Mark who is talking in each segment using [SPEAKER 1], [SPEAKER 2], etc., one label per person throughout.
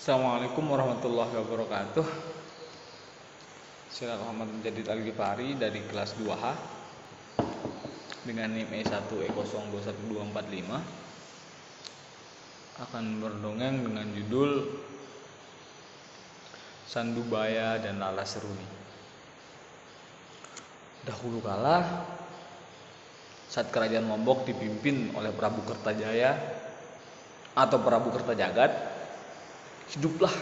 [SPEAKER 1] Assalamualaikum warahmatullahi wabarakatuh. Saya Muhammad Menjadi Al-Ghifari dari kelas 2H dengan NIM E1E02125 akan berdongeng dengan judul Sandubaya dan Lala Seruni. Dahulu kala, saat kerajaan Lombok dipimpin oleh Prabu Kertajaya atau Prabu Kertajagat, hiduplah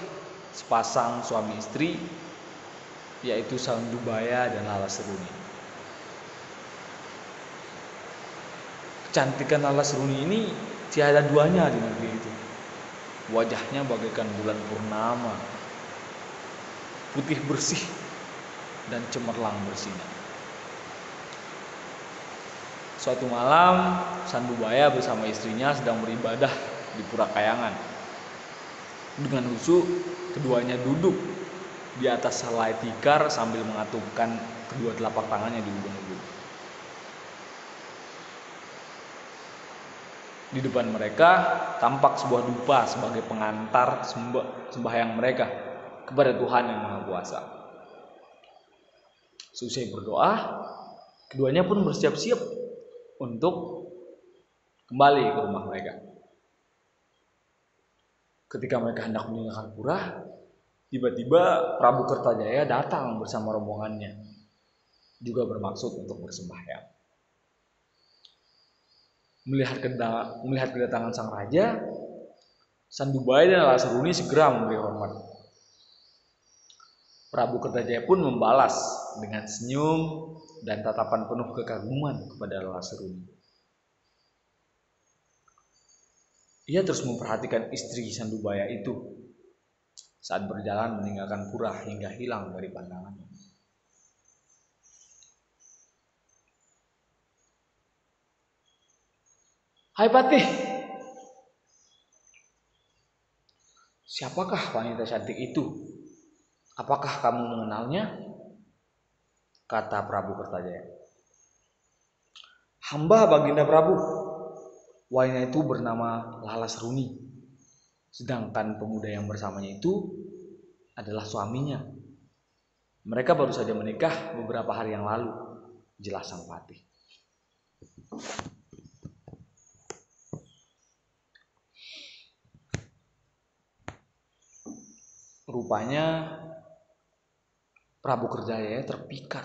[SPEAKER 1] sepasang suami istri, yaitu Sandubaya dan Lala Seruni. Kecantikan Lala Seruni ini tiada duanya di negeri itu. Wajahnya bagaikan bulan purnama, putih bersih dan cemerlang bersinar. Suatu malam, Sandubaya bersama istrinya sedang beribadah di Pura Kayangan. Dengan khusyuk, keduanya duduk di atas helai tikar sambil mengatupkan kedua telapak tangannya di ubun-ubun. Di depan mereka tampak sebuah dupa sebagai pengantar sembahyang mereka kepada Tuhan yang Maha Kuasa. Seusai berdoa, keduanya pun bersiap-siap untuk kembali ke rumah mereka. Ketika mereka hendak meninggalkan pura, tiba-tiba Prabu Kertajaya datang bersama rombongannya, juga bermaksud untuk bersembahyang. Melihat kedatangan sang raja, Sandubaya dan Lala Seruni segera memberi hormat. Prabu Kertajaya pun membalas dengan senyum dan tatapan penuh kekaguman kepada Lala Seruni. Ia terus memperhatikan istri Sandubaya itu saat berjalan meninggalkan pura hingga hilang dari pandangannya. "Hai Patih, siapakah wanita cantik itu? Apakah kamu mengenalnya?" kata Prabu Kertajaya. "Hamba Baginda Prabu. Wanita itu bernama Lala Seruni. Sedangkan pemuda yang bersamanya itu adalah suaminya. Mereka baru saja menikah beberapa hari yang lalu," jelas sang patih. Rupanya Prabu Kertajaya terpikat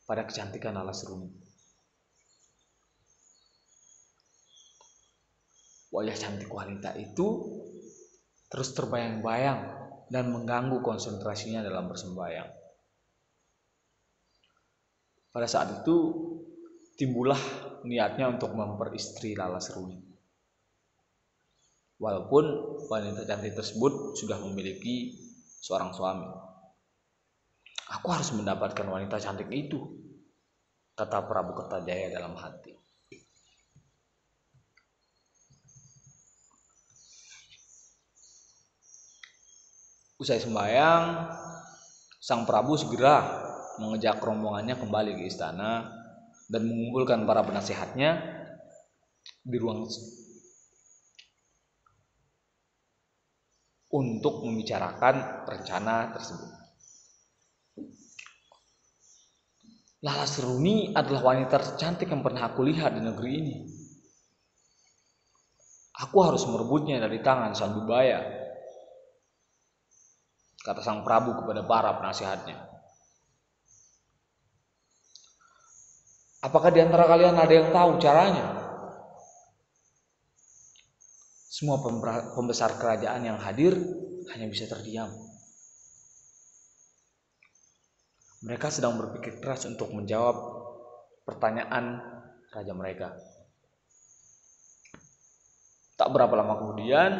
[SPEAKER 1] pada kecantikan Lala Seruni. Wajah cantik wanita itu terus terbayang-bayang dan mengganggu konsentrasinya dalam bersembahyang. Pada saat itu timbullah niatnya untuk memperistri Lala Seruni. Walaupun wanita cantik tersebut sudah memiliki seorang suami. "Aku harus mendapatkan wanita cantik itu," kata Prabu Kertajaya dalam hati. Usai sembahyang, sang Prabu segera mengejak rombongannya kembali ke istana dan mengumpulkan para penasehatnya di ruang untuk membicarakan rencana tersebut. "Lala Seruni adalah wanita tercantik yang pernah aku lihat di negeri ini. Aku harus merebutnya dari tangan Sandubaya," kata sang Prabu kepada para penasihatnya. "Apakah di antara kalian ada yang tahu caranya?" Semua pembesar kerajaan yang hadir hanya bisa terdiam. Mereka sedang berpikir keras untuk menjawab pertanyaan raja mereka. Tak berapa lama kemudian,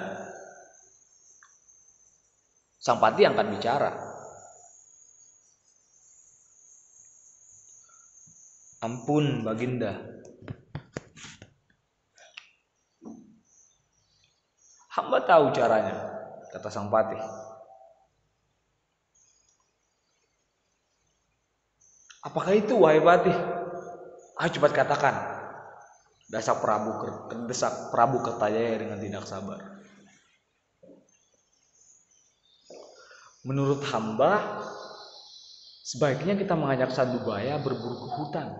[SPEAKER 1] sang patih angkat bicara. "Ampun Baginda, hamba tahu caranya," kata sang patih. "Apakah itu, wahai patih? Ayo cepat katakan," desak Prabu Kertajaya dengan tidak sabar. Menurut hamba, sebaiknya kita mengajak Sandubaya berburu ke hutan,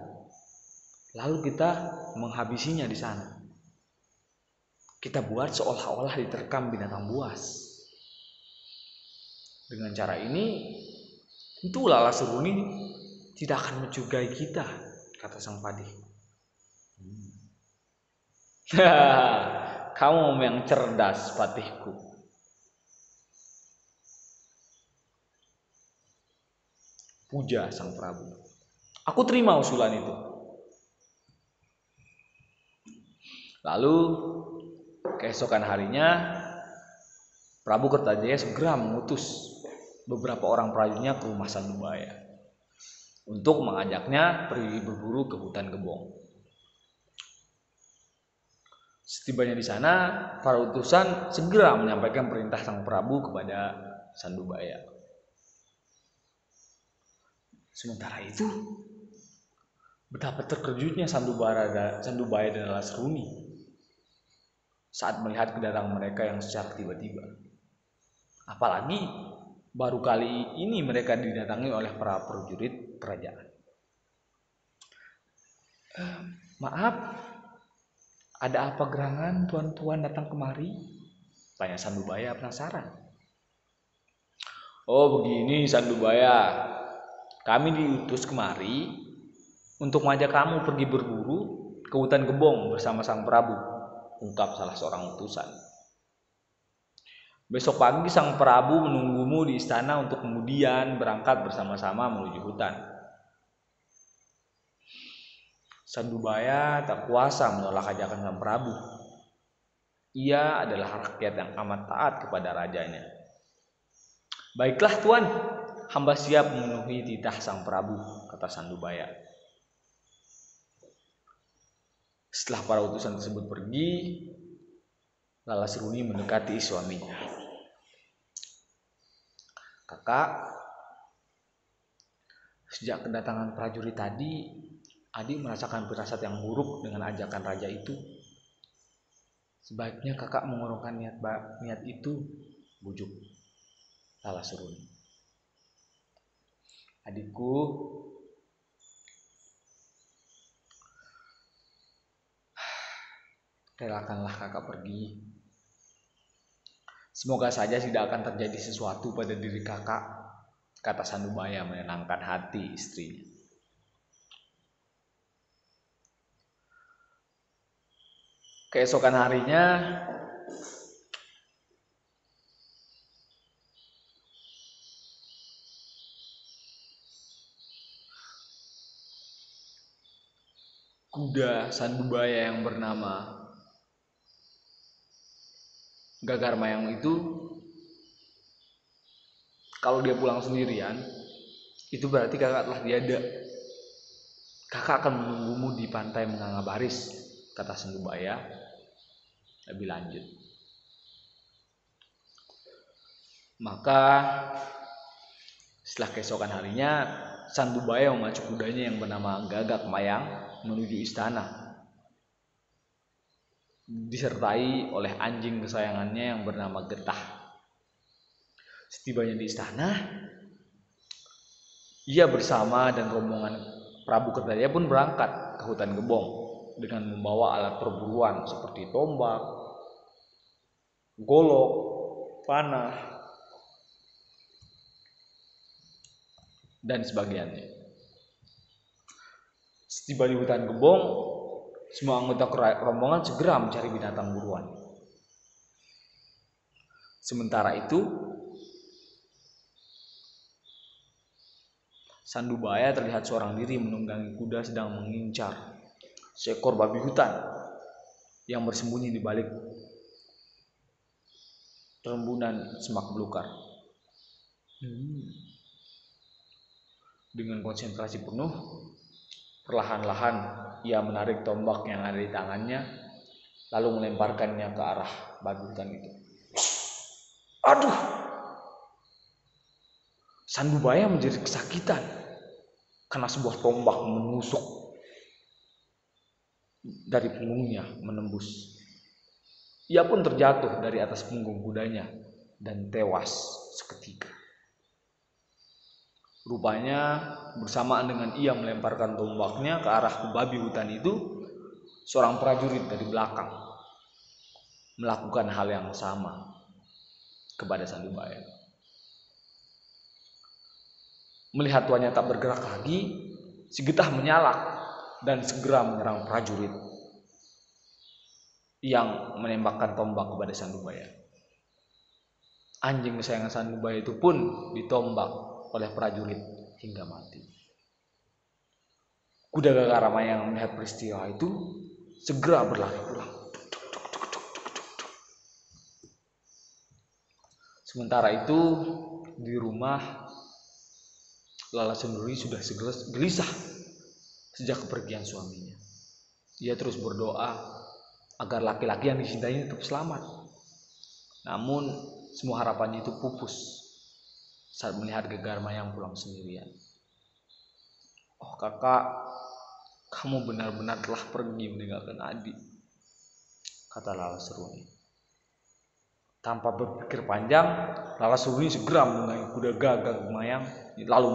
[SPEAKER 1] lalu kita menghabisinya di sana. Kita buat seolah-olah diterkam binatang buas. Dengan cara ini, tentu Lala Seruni tidak akan mencurigai kita, kata sang Padih. Kamu yang cerdas, Patihku. Puja sang Prabu. Aku terima usulan itu. Lalu keesokan harinya Prabu Kertajaya segera mengutus beberapa orang prajuritnya ke rumah Sandubaya untuk mengajaknya pergi berburu ke hutan Gebong. Setibanya di sana, para utusan segera menyampaikan perintah sang Prabu kepada Sandubaya. Sementara itu, betapa terkejutnya Sandubaya dan Lala Seruni saat melihat kedatangan mereka yang secara tiba-tiba. Apalagi baru kali ini mereka didatangi oleh para prajurit kerajaan. Maaf, ada apa gerangan tuan-tuan datang kemari? Tanya Sandubaya penasaran. Oh begini Sandubaya, kami diutus kemari untuk mengajak kamu pergi berburu ke hutan Gebong bersama sang Prabu, ungkap salah seorang utusan. Besok pagi sang Prabu menunggumu di istana untuk kemudian berangkat bersama-sama menuju hutan. Sandubaya tak kuasa menolak ajakan sang Prabu. Ia adalah rakyat yang amat taat kepada rajanya. Baiklah tuan, hamba siap memenuhi titah sang Prabu, kata Sandubaya. Setelah para utusan tersebut pergi, Lala Seruni mendekati suaminya. Kakak, sejak kedatangan prajurit tadi, adik merasakan firasat yang buruk dengan ajakan raja itu. Sebaiknya kakak mengurungkan niat itu, bujuk Lala Seruni. Adikku, relakanlah kakak pergi. Semoga saja tidak akan terjadi sesuatu pada diri kakak, kata Sandubaya menenangkan hati istrinya. Keesokan harinya, kuda Sandubaya yang bernama Gagar Mayang itu, kalau dia pulang sendirian, itu berarti kakak telah tiada. Kakak akan menunggumu di pantai Mengangabaris, kata Sandubaya lebih lanjut. Maka setelah keesokan harinya, Sandubaya memacu kudanya yang bernama Gagak Mayang menuju istana, disertai oleh anjing kesayangannya yang bernama Getah. Setibanya di istana, ia bersama dan rombongan Prabu Kertajaya pun berangkat ke hutan Gebong dengan membawa alat perburuan seperti tombak, golok, panah, dan sebagainya. Setiba di hutan Gebong, semua anggota rombongan segera mencari binatang buruan. Sementara itu, Sandubaya terlihat seorang diri menunggangi kuda sedang mengincar seekor babi hutan yang bersembunyi di balik rembunan semak belukar. Dengan konsentrasi penuh, perlahan-lahan ia menarik tombak yang ada di tangannya, lalu melemparkannya ke arah babi hutan itu. Aduh! Sandubaya menjadi kesakitan karena sebuah tombak menusuk dari punggungnya menembus. Ia pun terjatuh dari atas punggung kudanya dan tewas seketika. Rupanya bersamaan dengan ia melemparkan tombaknya ke arah babi hutan itu, seorang prajurit dari belakang melakukan hal yang sama kepada Sandubaya. Melihat tuannya tak bergerak lagi, si getah menyalak dan segera menyerang prajurit yang menembakkan tombak kepada Sandubaya. Anjing kesayangan Sandubaya itu pun ditombak oleh prajurit hingga mati. Kuda Gagaramaya yang melihat peristiwa itu segera berlari pulang. Sementara itu di rumah, Lala Senduri sudah gelisah sejak kepergian suaminya. Ia terus berdoa agar laki-laki yang dicintainya tetap selamat. Namun semua harapannya itu pupus saat melihat Gagaramaya yang pulang sendirian. "Oh kakak, kamu benar-benar telah pergi meninggalkan adik," kata Lala Seruni. Tanpa berpikir panjang, Lala Seruni segera menunggangi kuda Gagaramaya lalu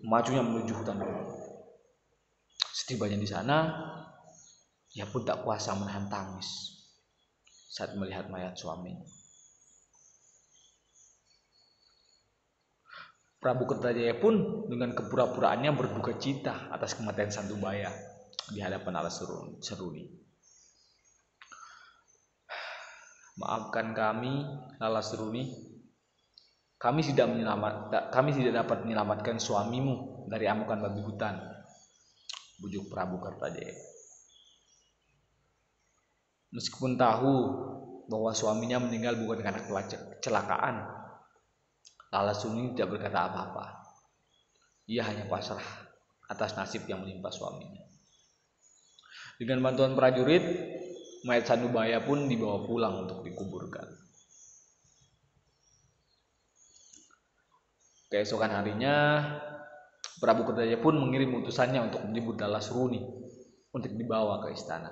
[SPEAKER 1] memacunya menuju hutan rimba. Setibanya di sana, ia pun tak kuasa menahan tangis saat melihat mayat suaminya. Prabu Kertajaya pun dengan kepura-puraannya berduka cita atas kematian Sandubaya di hadapan Lala Seruni. "Maafkan kami, Lala Seruni. Kami tidak dapat menyelamatkan suamimu dari amukan babi hutan," bujuk Prabu Kertajaya. Meskipun tahu bahwa suaminya meninggal bukan karena kecelakaan, Lala Seruni tidak berkata apa-apa. Ia hanya pasrah atas nasib yang menimpa suaminya. Dengan bantuan prajurit, mayat Sandubaya pun dibawa pulang untuk dikuburkan. Keesokan harinya, Prabu Kertajaya pun mengirim utusannya untuk menjemput Lala Seruni untuk dibawa ke istana.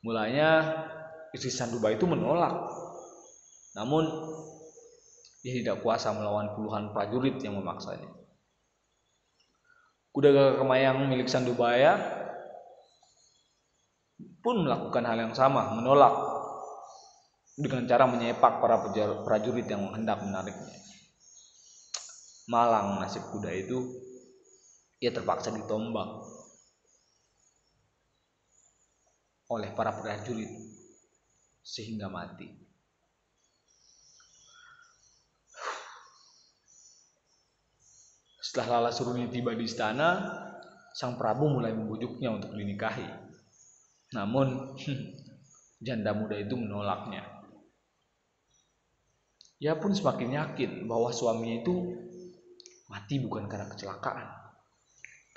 [SPEAKER 1] Mulanya istri Sandubaya itu menolak, namun ia tidak kuasa melawan puluhan prajurit yang memaksanya. Kuda Gagaramaya milik Sandubaya pun melakukan hal yang sama, menolak dengan cara menyepak para prajurit yang hendak menariknya. Malang nasib kuda itu, ia terpaksa ditombak oleh para prajurit sehingga mati. Setelah Lala Seruni tiba di istana, sang Prabu mulai membujuknya untuk dinikahi. Namun janda muda itu menolaknya. Ia pun semakin yakin bahwa suaminya itu mati bukan karena kecelakaan,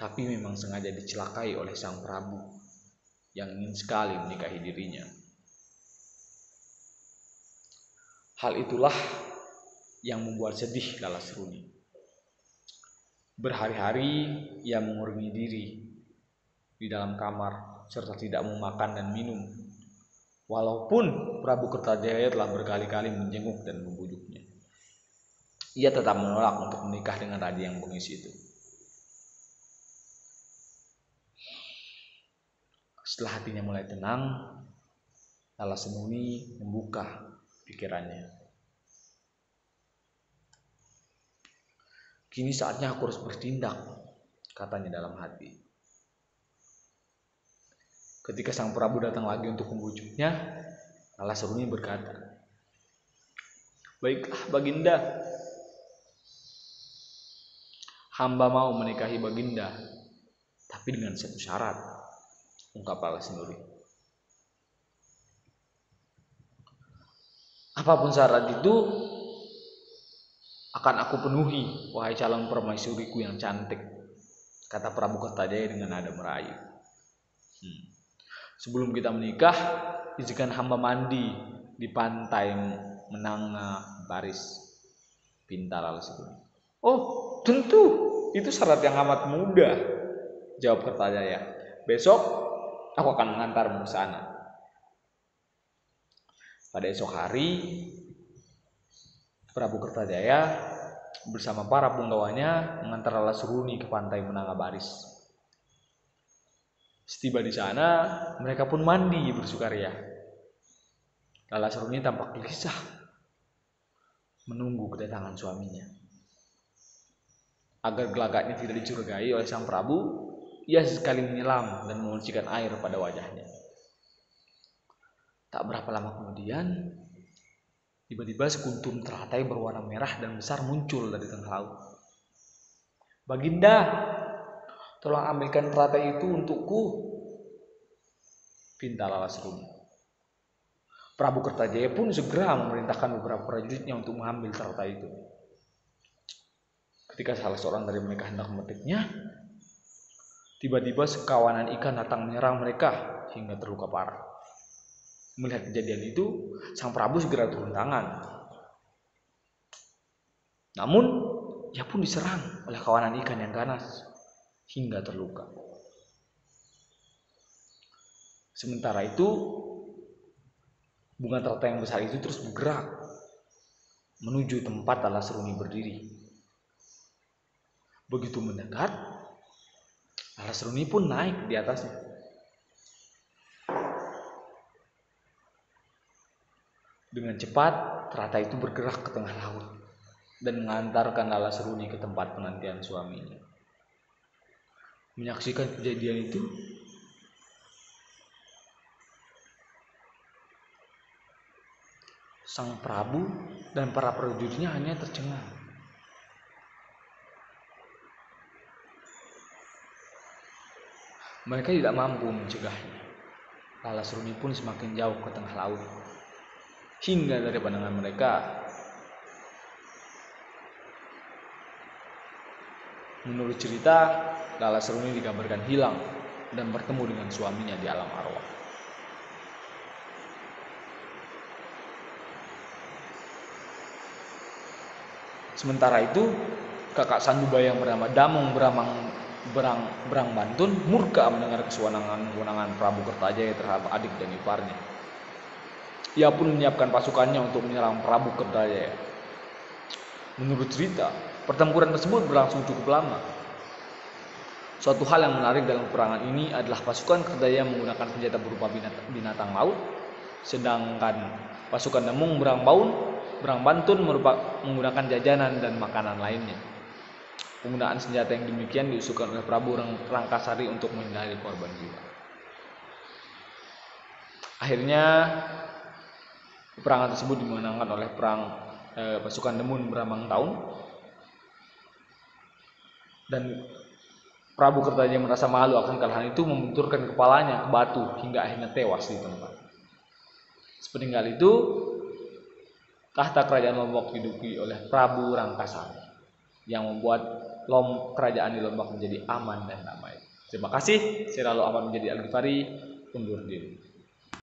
[SPEAKER 1] tapi memang sengaja dicelakai oleh sang Prabu yang ingin sekali menikahi dirinya. Hal itulah yang membuat sedih Lala Seruni. Berhari-hari ia mengurungi diri di dalam kamar serta tidak mau makan dan minum. Walaupun Prabu Kertajaya telah berkali-kali menjenguk dan membujuknya, ia tetap menolak untuk menikah dengan raja yang bengis itu. Setelah hatinya mulai tenang, Lala Seruni membuka pikirannya. "Kini saatnya aku harus bertindak," katanya dalam hati. Ketika sang Prabu datang lagi untuk membujuknya, Lala Seruni berkata, "Baiklah Baginda, hamba mau menikahi Baginda, tapi dengan satu syarat," ungkap Lala Seruni. "Apapun syarat itu akan aku penuhi, wahai calon permaisuriku yang cantik," kata Prabu Kertajaya dengan nada merayu. "Sebelum kita menikah, izinkan hamba mandi di pantai Menanga Baris," pinta Lala Seruni. "Oh, tentu, itu syarat yang amat mudah," jawab Kertajaya. "Besok aku akan mengantarmu ke sana." Pada esok hari, Prabu Kertajaya bersama para punggawanya mengantar Lala Seruni ke pantai Menangabaris. Setiba di sana, mereka pun mandi bersukaria. Lala Seruni tampak gelisah menunggu kedatangan suaminya. Agar gelagatnya tidak dicurigai oleh sang Prabu, ia sekali menyelam dan memercikan air pada wajahnya. Tak berapa lama kemudian, tiba-tiba sekuntum teratai berwarna merah dan besar muncul dari tengah laut. "Baginda, tolong ambilkan teratai itu untukku," pinta Lala Seruni. Prabu Kertajaya pun segera memerintahkan beberapa prajuritnya untuk mengambil teratai itu. Ketika salah seorang dari mereka hendak memetiknya, tiba-tiba sekawanan ikan datang menyerang mereka hingga terluka parah. Melihat kejadian itu, sang Prabu segera turun tangan. Namun, ia pun diserang oleh kawanan ikan yang ganas hingga terluka. Sementara itu, bunga teratai yang besar itu terus bergerak menuju tempat Lala Seruni berdiri. Begitu mendekat, Lala Seruni pun naik di atasnya. Dengan cepat, teratai itu bergerak ke tengah laut dan mengantarkan Lala Seruni ke tempat penantian suaminya. Menyaksikan kejadian itu, sang Prabu dan para prajuritnya hanya tercengang. Mereka tidak mampu mencegahnya. Lala Seruni pun semakin jauh ke tengah laut, hingga dari pandangan mereka. Menurut cerita, Lala Seruni dikabarkan hilang dan bertemu dengan suaminya di alam arwah. Sementara itu, kakak Sandubaya yang bernama Damung Berang Bantun murka mendengar kewenangan Prabu Kertajaya terhadap adik dan iparnya. Ia pun menyiapkan pasukannya untuk menyerang Prabu Kertajaya. Menurut cerita, pertempuran tersebut berlangsung cukup lama. Suatu hal yang menarik dalam peperangan ini adalah pasukan Kertajaya menggunakan senjata berupa binatang laut, sedangkan pasukan Damung Berang Bantun menggunakan jajanan dan makanan lainnya. Penggunaan senjata yang demikian diusulkan oleh Prabu Rangkasari untuk menghindari korban jiwa. Akhirnya, peperangan tersebut dimenangkan oleh pasukan Demun Bramang Taun, dan Prabu Kertajaya merasa malu akan kekalahan itu, membenturkan kepalanya ke batu hingga akhirnya tewas di tempat. Sepeninggal itu, tahta kerajaan Lombok diduduki oleh Prabu Rangkasari yang membuat kerajaan di Lombok menjadi aman dan damai. Terima kasih. Saya Lalu Ahmad menjadi Al-Ghifari, undur diri.